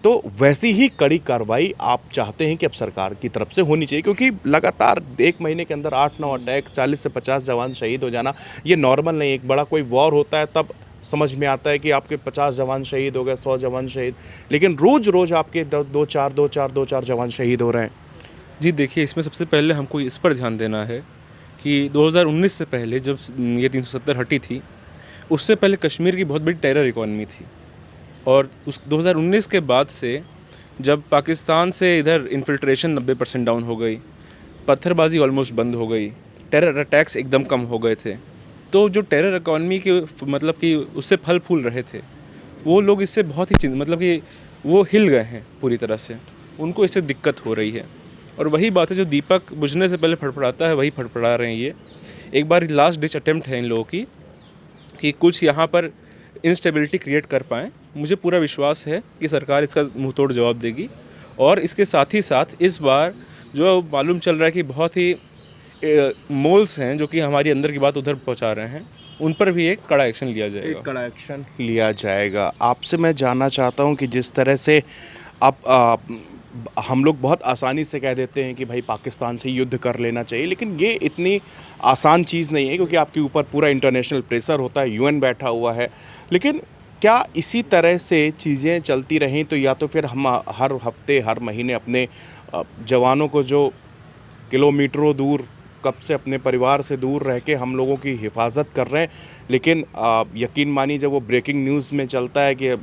तो वैसी ही कड़ी कार्रवाई आप चाहते हैं कि अब सरकार की तरफ से होनी चाहिए? क्योंकि लगातार 1 महीने के अंदर 8-9 अटैक, 40 से 50 जवान शहीद हो जाना, ये नॉर्मल नहीं। एक बड़ा कोई वॉर होता है तब समझ में आता है कि आपके 50 जवान शहीद हो गए, 100 जवान शहीद, लेकिन रोज़ आपके 2-4 जवान शहीद हो रहे हैं। जी देखिए, इसमें सबसे पहले हमको इस पर ध्यान देना है कि 2019 से पहले जब ये 370 हटी थी, उससे पहले कश्मीर की बहुत बड़ी टेरर इकॉनमी थी। और उस 2019 के बाद से जब पाकिस्तान से इधर इन्फिल्ट्रेशन 90% डाउन हो गई, पत्थरबाजी ऑलमोस्ट बंद हो गई, टेरर अटैक्स एकदम कम हो गए थे, तो जो टेरर इकॉनमी के मतलब कि उससे फल फूल रहे थे, वो लोग इससे बहुत ही मतलब कि वो हिल गए हैं पूरी तरह से, उनको इससे दिक्कत हो रही है। और वही बात है, जो दीपक बुझने से पहले फड़फड़ाता है वही फड़फड़ा रहे हैं ये। एक बार लास्ट डिच अटेम्प्ट है इन लोगों की कि कुछ यहाँ पर इंस्टेबिलिटी क्रिएट कर पाएँ। मुझे पूरा विश्वास है कि सरकार इसका मुँह तोड़ जवाब देगी। और इसके साथ ही साथ इस बार जो मालूम चल रहा है कि बहुत ही मोल्स हैं जो कि हमारी अंदर की बात उधर पहुंचा रहे हैं, उन पर भी एक कड़ा एक्शन लिया जाएगा। एक कड़ा एक्शन लिया जाएगा। आपसे मैं जानना चाहता हूं कि जिस तरह से आप हम लोग बहुत आसानी से कह देते हैं कि भाई पाकिस्तान से युद्ध कर लेना चाहिए, लेकिन ये इतनी आसान चीज़ नहीं है, क्योंकि आपके ऊपर पूरा इंटरनेशनल प्रेशर होता है, यूएन बैठा हुआ है। लेकिन क्या इसी तरह से चीज़ें चलती रहें तो या तो फिर हम हर हफ्ते हर महीने अपने जवानों को जो किलोमीटरों दूर कब से अपने परिवार से दूर रह के हम लोगों की हिफाजत कर रहे हैं, लेकिन यकीन मानिए जब वो ब्रेकिंग न्यूज़ में चलता है कि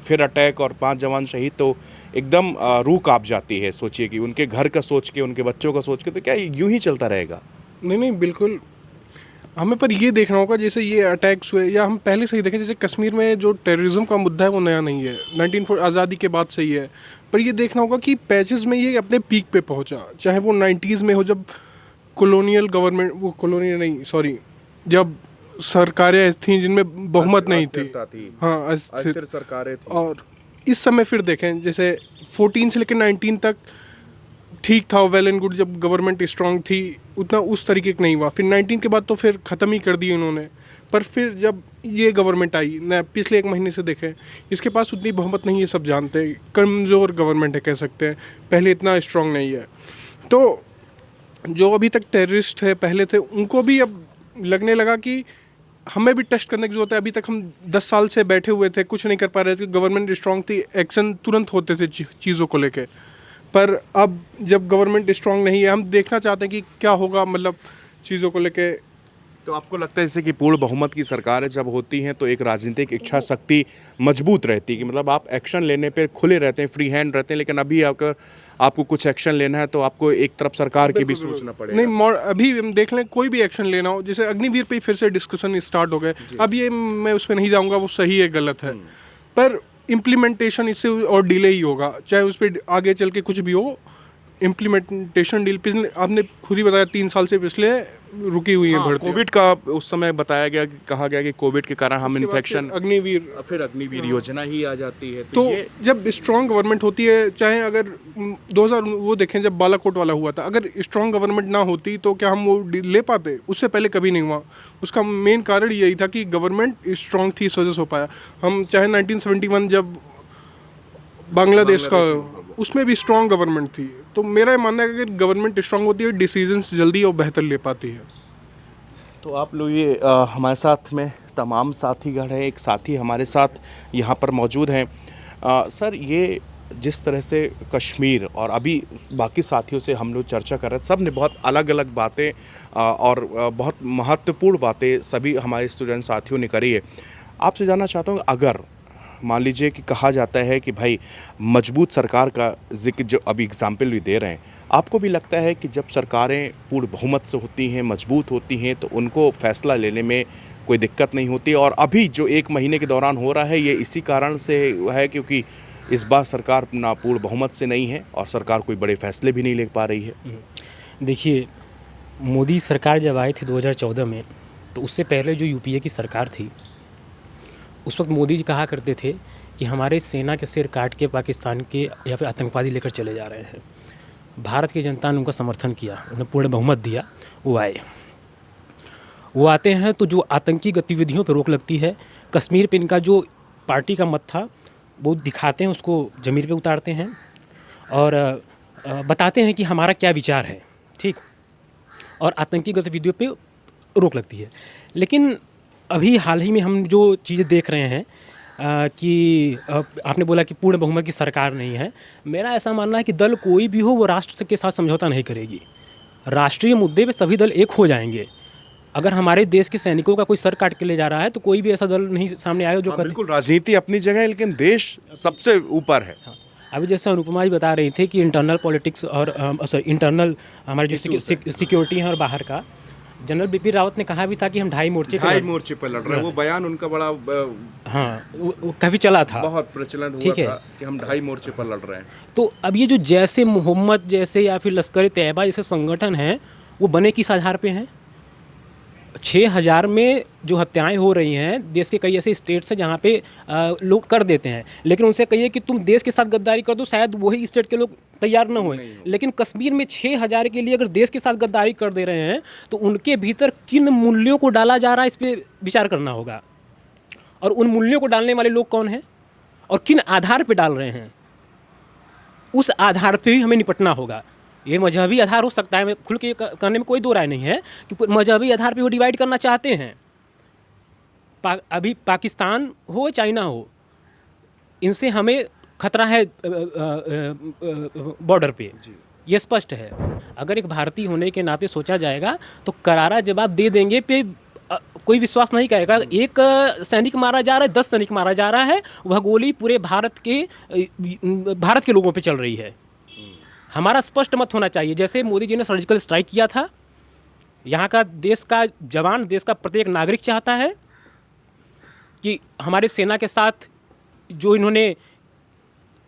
फिर अटैक और 5 जवान शहीद, तो एकदम रूह काँप जाती है। सोचिए कि उनके घर का सोच के, उनके बच्चों का सोच के, तो क्या यूं ही चलता रहेगा? नहीं, बिल्कुल हमें पर ये देखना होगा, जैसे ये अटैक्स हुए या हम पहले से ही देखें, जैसे कश्मीर में जो टेररिज्म का मुद्दा है वो नया नहीं है, 1940 आज़ादी के बाद से ही है। पर ये देखना होगा कि पैचेस में ये अपने पीक पे पहुंचा, चाहे वो 90s में हो जब कॉलोनियल गवर्नमेंट, वो कॉलोनियल नहीं सॉरी, जब सरकारें थीं जिनमें बहुमत नहीं थी, हाँ अस्थिर सरकारें थी। और इस समय फिर देखें जैसे 14 से लेकर 19 तक ठीक था, वेल एंड गुड, जब गवर्नमेंट स्ट्रांग थी उतना उस तरीके का नहीं हुआ। फिर 19 के बाद तो फिर ख़त्म ही कर दिए इन्होंने। पर फिर जब ये गवर्नमेंट आई ना, पिछले 1 महीने से देखें, इसके पास उतनी बहुमत नहीं है, सब जानते हैं, कमज़ोर गवर्नमेंट है कह सकते हैं, पहले इतना स्ट्रांग नहीं है। तो जो अभी तक टेररिस्ट है पहले थे, उनको भी अब लगने लगा कि हमें भी टेस्ट करने की जरूरत है। अभी तक हम 10 साल से बैठे हुए थे, कुछ नहीं कर पा रहे थे, गवर्नमेंट स्ट्रांग थी, एक्शन तुरंत होते थे चीज़ों को लेके। पर अब जब गवर्नमेंट स्ट्रांग नहीं है, हम देखना चाहते हैं कि क्या होगा, मतलब चीज़ों को लेके। तो आपको लगता है जैसे कि पूर्ण बहुमत की सरकारें जब होती हैं तो एक राजनीतिक इच्छा शक्ति मजबूत रहती है, कि मतलब आप एक्शन लेने पे खुले रहते हैं, फ्री हैंड रहते हैं, लेकिन अभी अगर आपको कुछ एक्शन लेना है तो आपको एक तरफ सरकार की भी सोचना पड़ेगा। नहीं, अभी हम देख लें, कोई भी एक्शन लेना हो, जैसे अग्निवीर पे फिर से डिस्कशन स्टार्ट हो गए। अब ये मैं उस पर नहीं जाऊँगा वो सही है गलत है, पर इम्प्लीमेंटेशन इससे और डिले ही होगा, चाहे उस पर आगे चल के कुछ भी हो। इम्प्लीमेंटेशन डील पिछले आपने खुद ही बताया 3 साल से पिछले रुकी हुई है भर्ती। कोविड का उस समय बताया गया कि कहा गया कि कोविड के कारण हम इन्फेक्शन, फिर अग्निवीर योजना ही आ जाती है। तो जब स्ट्रांग गवर्नमेंट होती है, चाहे अगर 2000 वो देखें जब बालाकोट वाला हुआ था, अगर स्ट्रांग गवर्नमेंट ना होती तो क्या हम वो ले पाते? उससे पहले कभी नहीं हुआ। उसका मेन कारण यही था कि गवर्नमेंट स्ट्रांग थी, इस वजह से हो पाया। हम चाहे 1971 जब बांग्लादेश का, उसमें भी स्ट्रांग गवर्नमेंट थी। तो मेरा ये मानना है कि अगर गवर्नमेंट स्ट्रांग होती है, डिसीजंस जल्दी और बेहतर ले पाती है। तो आप लोग ये हमारे साथ में तमाम साथीगण हैं, एक साथी हमारे साथ यहाँ पर मौजूद हैं। सर, ये जिस तरह से कश्मीर और अभी बाकी साथियों से हम लोग चर्चा कर रहे हैं, सब ने बहुत अलग अलग बातें और बहुत महत्वपूर्ण बातें सभी हमारे स्टूडेंट साथियों ने करी है। आपसे जानना चाहता हूँ, अगर मान लीजिए कि कहा जाता है कि भाई मजबूत सरकार का जिक्र जो अभी एग्जाम्पल भी दे रहे हैं, आपको भी लगता है कि जब सरकारें पूर्ण बहुमत से होती हैं, मजबूत होती हैं, तो उनको फैसला लेने में कोई दिक्कत नहीं होती? और अभी जो 1 महीने के दौरान हो रहा है, ये इसी कारण से है क्योंकि इस बार सरकार ना पूर्ण बहुमत से नहीं है और सरकार कोई बड़े फैसले भी नहीं ले पा रही है। देखिए, मोदी सरकार जब आई थी 2014 में, तो उससे पहले जो यूपीए की सरकार थी, उस वक्त मोदी जी कहा करते थे कि हमारे सेना के सिर काट के पाकिस्तान के या फिर आतंकवादी लेकर चले जा रहे हैं। भारत की जनता ने उनका समर्थन किया, उन्हें पूर्ण बहुमत दिया, वो आए। वो आते हैं तो जो आतंकी गतिविधियों पर रोक लगती है। कश्मीर पे इनका जो पार्टी का मत था वो दिखाते हैं, उसको ज़मीन पे उतारते हैं और बताते हैं कि हमारा क्या विचार है, ठीक, और आतंकी गतिविधियों पे रोक लगती है। लेकिन अभी हाल ही में हम जो चीज़ें देख रहे हैं कि आपने बोला कि पूर्ण बहुमत की सरकार नहीं है। मेरा ऐसा मानना है कि दल कोई भी हो, वो राष्ट्र के साथ समझौता नहीं करेगी। राष्ट्रीय मुद्दे पे सभी दल एक हो जाएंगे। अगर हमारे देश के सैनिकों का कोई सर काट के ले जा रहा है तो कोई भी ऐसा दल नहीं सामने आएगा जो बिल्कुल, राजनीति अपनी जगह है लेकिन देश सबसे ऊपर है। अभी जैसे अनुपमा जी बता रही थी कि इंटरनल पॉलिटिक्स और इंटरनल हमारे जो सिक्योरिटी है और बाहर का, जनरल बिपिन रावत ने कहा भी था कि हम ढाई मोर्चे पर लड़ रहे हैं। वो बयान उनका बड़ा हाँ वो काफ़ी चला था, बहुत प्रचलन हुआ ठीक है, था कि हम 2.5 मोर्चे पर लड़ रहे हैं। तो अब ये जो जैसे मोहम्मद जैसे या फिर लश्कर तैयबा जैसे संगठन हैं, वो बने किस आधार पे हैं? 6000 में जो हत्याएं हो रही हैं, देश के कई ऐसे स्टेट्स हैं जहाँ पे लोग कर देते हैं, लेकिन उनसे कहिए कि तुम देश के साथ गद्दारी कर दो, शायद वही स्टेट के लोग तैयार न हों। लेकिन कश्मीर में 6000 के लिए अगर देश के साथ गद्दारी कर दे रहे हैं तो उनके भीतर किन मूल्यों को डाला जा रहा है, इस पर विचार करना होगा। और उन मूल्यों को डालने वाले लोग कौन हैं और किन आधार पर डाल रहे हैं, उस आधार पर भी हमें निपटना होगा। ये मजहबी आधार हो सकता है, मैं खुल के करने में कोई दो राय नहीं है कि मजहबी आधार पे वो डिवाइड करना चाहते हैं। अभी पाकिस्तान हो चाइना हो, इनसे हमें खतरा है बॉर्डर पे, ये स्पष्ट है। अगर एक भारतीय होने के नाते सोचा जाएगा तो करारा जवाब दे देंगे पे कोई विश्वास नहीं करेगा। एक सैनिक मारा जा रहा है, 10 सैनिक मारा जा रहा है, वह गोली पूरे भारत के लोगों पे चल रही है। हमारा स्पष्ट मत होना चाहिए। जैसे मोदी जी ने सर्जिकल स्ट्राइक किया था, यहाँ का देश का जवान, देश का प्रत्येक नागरिक चाहता है कि हमारे सेना के साथ जो इन्होंने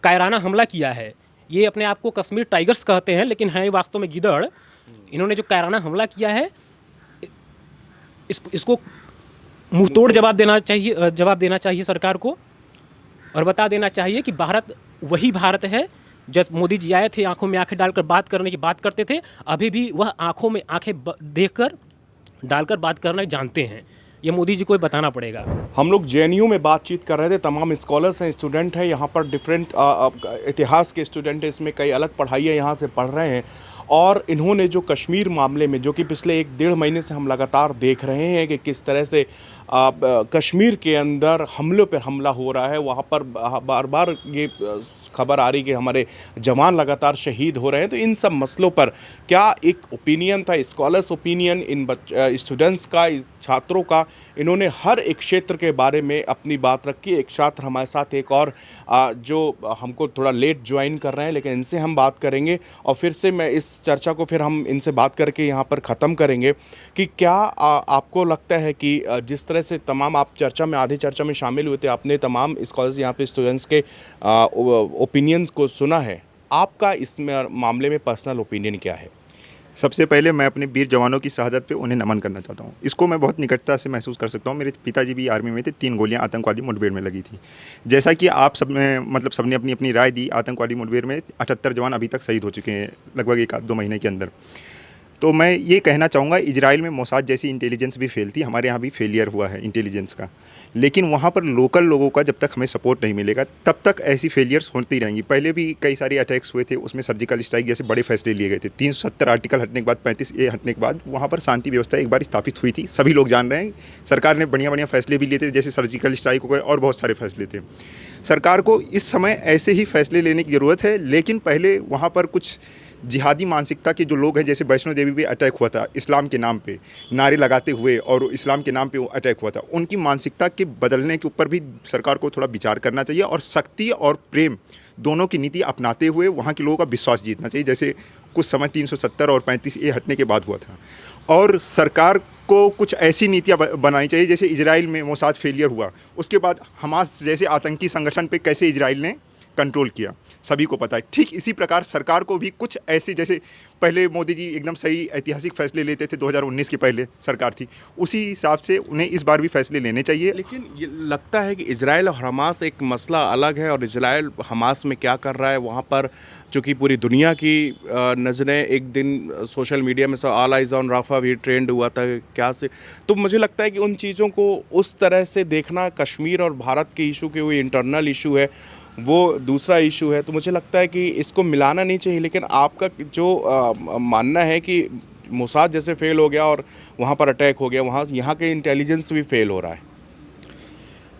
कायराना हमला किया है, ये अपने आप को कश्मीर टाइगर्स कहते हैं लेकिन हैं वास्तव में गिदड़। इन्होंने जो कायराना हमला किया है, इसको मुंह तोड़ जवाब देना चाहिए सरकार को, और बता देना चाहिए कि भारत वही भारत है जब मोदी जी आए थे, आंखों में आंखें डालकर बात करने की बात करते थे, अभी भी वह आंखों में आंखें देखकर डालकर बात करना जानते हैं। ये मोदी जी को बताना पड़ेगा। हम लोग जेएनयू में बातचीत कर रहे थे, तमाम स्कॉलर्स हैं, स्टूडेंट हैं, यहाँ पर डिफरेंट इतिहास के स्टूडेंट हैं, इसमें कई अलग पढ़ाइयाँ यहाँ से पढ़ रहे हैं। और इन्होंने जो कश्मीर मामले में, जो कि पिछले 1-1.5 महीने से हम लगातार देख रहे हैं कि किस तरह से कश्मीर के अंदर हमलों पर हमला हो रहा है, वहाँ पर बार बार ये खबर आ रही कि हमारे जवान लगातार शहीद हो रहे हैं। तो इन सब मसलों पर क्या एक ओपिनियन था, स्कॉलर्स ओपिनियन, इन स्टूडेंट्स का, छात्रों का? इन्होंने हर एक क्षेत्र के बारे में अपनी बात रखी। एक छात्र हमारे साथ, एक और जो हमको थोड़ा लेट ज्वाइन कर रहे हैं, लेकिन इनसे हम बात करेंगे और फिर से मैं इस चर्चा को फिर हम इनसे बात करके यहाँ पर ख़त्म करेंगे कि क्या आपको लगता है कि जिस तरह से तमाम आप चर्चा में, आधी चर्चा में शामिल हुए थे, आपने तमाम स्कॉलर्स यहाँ पे स्टूडेंट्स के ओपिनियंस को सुना है, आपका इसमें मामले में पर्सनल ओपिनियन क्या है? सबसे पहले मैं अपने वीर जवानों की शहादत पे उन्हें नमन करना चाहता हूँ। इसको मैं बहुत निकटता से महसूस कर सकता हूँ। मेरे पिताजी भी आर्मी में थे, 3 गोलियाँ आतंकवादी मुठभेड़ में लगी थी। जैसा कि आप सब में मतलब सबने अपनी अपनी राय दी, आतंकवादी मुठभेड़ में 78 जवान अभी तक शहीद हो चुके हैं, लगभग 1-2 महीने के अंदर। तो मैं ये कहना चाहूँगा, इजराइल में मोसाद जैसी इंटेलिजेंस भी फेल थी, हमारे यहाँ भी फेलियर हुआ है इंटेलिजेंस का, लेकिन वहाँ पर लोकल लोगों का जब तक हमें सपोर्ट नहीं मिलेगा तब तक ऐसी फेलियर्स होती रहेंगी। पहले भी कई सारे अटैक्स हुए थे, उसमें सर्जिकल स्ट्राइक जैसे बड़े फैसले लिए गए थे। 370 आर्टिकल हटने के बाद, 35A हटने के बाद वहाँ पर शांति व्यवस्था एक बार स्थापित हुई थी, सभी लोग जान रहे हैं। सरकार ने बढ़िया बढ़िया फैसले भी लिए थे, जैसे सर्जिकल स्ट्राइक हो गए और बहुत सारे फैसले थे। सरकार को इस समय ऐसे ही फैसले लेने की ज़रूरत है, लेकिन पहले वहाँ पर कुछ जिहादी मानसिकता के जो लोग हैं, जैसे वैष्णो देवी पे अटैक हुआ था इस्लाम के नाम पे, नारे लगाते हुए और इस्लाम के नाम पे वो अटैक हुआ था, उनकी मानसिकता के बदलने के ऊपर भी सरकार को थोड़ा विचार करना चाहिए और शक्ति और प्रेम दोनों की नीति अपनाते हुए वहाँ के लोगों का विश्वास जीतना चाहिए, जैसे कुछ समय 370 और 35A हटने के बाद हुआ था। और सरकार को कुछ ऐसी नीतियाँ बनानी चाहिए, जैसे इजराइल में मोसाद फेलियर हुआ, उसके बाद हमास जैसे आतंकी संगठन पे कैसे इजराइल ने कंट्रोल किया, सभी को पता है। ठीक इसी प्रकार सरकार को भी कुछ ऐसे, जैसे पहले मोदी जी एकदम सही ऐतिहासिक फैसले लेते थे, 2019 के पहले सरकार थी, उसी हिसाब से उन्हें इस बार भी फैसले लेने चाहिए। लेकिन ये लगता है कि इजराइल और हमास एक मसला अलग है, और इजराइल हमास में क्या कर रहा है वहाँ पर, चूँकि पूरी दुनिया की नज़रें, एक दिन सोशल मीडिया में सब ऑल आइज ऑन राफा भी ट्रेंड हुआ था क्या से, तो मुझे लगता है कि उन चीज़ों को उस तरह से देखना, कश्मीर और भारत के इशू के वो इंटरनल इशू है, वो दूसरा इशू है, तो मुझे लगता है कि इसको मिलाना नहीं चाहिए। लेकिन आपका जो मानना है कि मोसाद जैसे फेल हो गया और वहाँ पर अटैक हो गया, वहाँ यहाँ के इंटेलिजेंस भी फेल हो रहा है।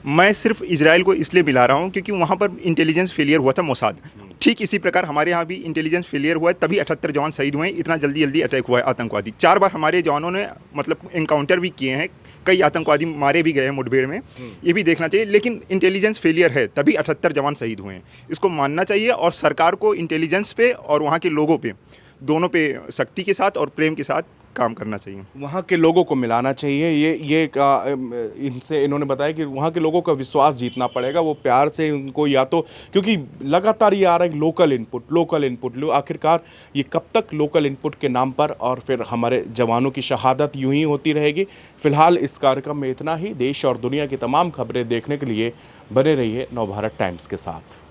मैं सिर्फ इजराइल को इसलिए मिला रहा हूँ क्योंकि वहाँ पर इंटेलिजेंस फेलियर हुआ था मोसाद, ठीक इसी प्रकार हमारे यहाँ भी इंटेलिजेंस फेलियर हुआ है, तभी 78 जवान शहीद हुए हैं। इतना जल्दी अटैक हुआ है आतंकवादी। 4 बार हमारे जवानों ने मतलब इनकाउंटर भी किए हैं, कई आतंकवादी मारे भी गए हैं मुठभेड़ में, ये भी देखना चाहिए। लेकिन इंटेलिजेंस फेलियर है, तभी 78 जवान शहीद हुए हैं, इसको मानना चाहिए। और सरकार को इंटेलिजेंस पे और वहाँ के लोगों पे, दोनों पे सख्ती के साथ और प्रेम के साथ काम करना चाहिए। वहाँ के लोगों को मिलाना चाहिए। ये इनसे इन्होंने बताया कि वहाँ के लोगों का विश्वास जीतना पड़ेगा, वो प्यार से उनको, या तो क्योंकि लगातार ये आ रहा है लोकल इनपुट, आखिरकार ये कब तक लोकल इनपुट के नाम पर, और फिर हमारे जवानों की शहादत यूं ही होती रहेगी। फिलहाल इस कार्यक्रम में इतना ही। देश और दुनिया की तमाम खबरें देखने के लिए बने रहिए नवभारत टाइम्स के साथ।